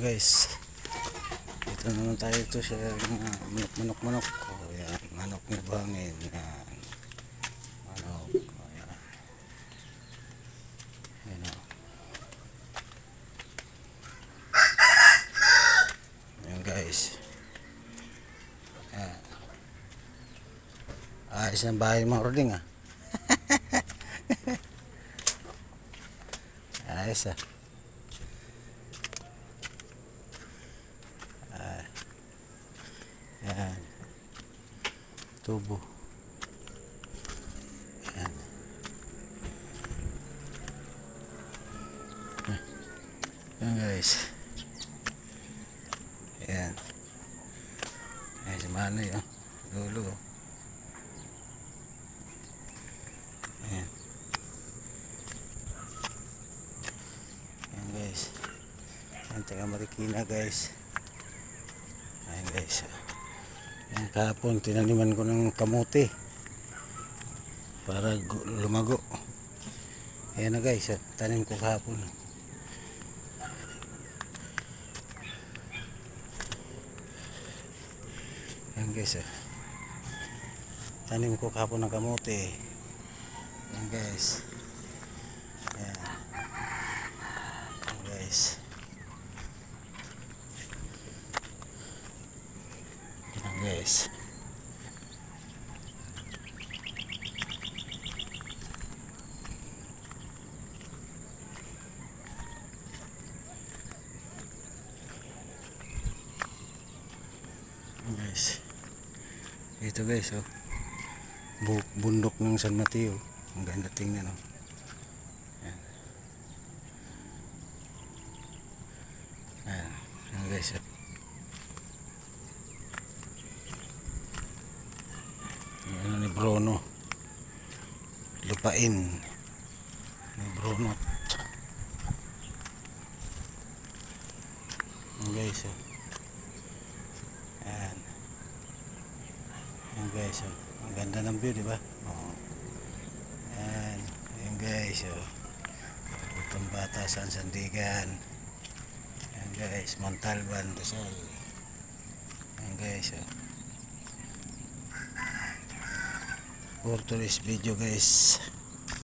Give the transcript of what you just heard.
Guys, dito naman tayo sa manok-manok. Yan, manok ni Bangin. Yan, manok. Yan. Yan o. Yan guys. Yan. Ayos ng bahay mga roding ah. Ayos ah. Yan. Tubo. Yan. Yan guys. Yan. Yan si Manoy oh. Lulu oh. Yan. Yan guys. Yan taga Marikina guys. Yan guys. Yan kahapon tinaniman ko ng kamote para lumago. Ayan na guys, tanim ko kahapon. Ayan guys, tanim ko kahapon ng kamote. Ayan guys. Ayan. Ayan guys. Ayan guys. Guys, ito guys oh, bundok ng San Mateo, ang ganda tingnan oh. Ayan. Ayan. Ayan guys oh. Ano ni Bruno, lupain ni Bruno. Ayan guys oh. Ayan. Ayan guys oh. Ang ganda ng view diba? Oh. Ayan. Ayan guys oh. Itong bata sa Sandigan. Ayan guys, Montalban, Rizal. Ayan guys oh. For today's video guys.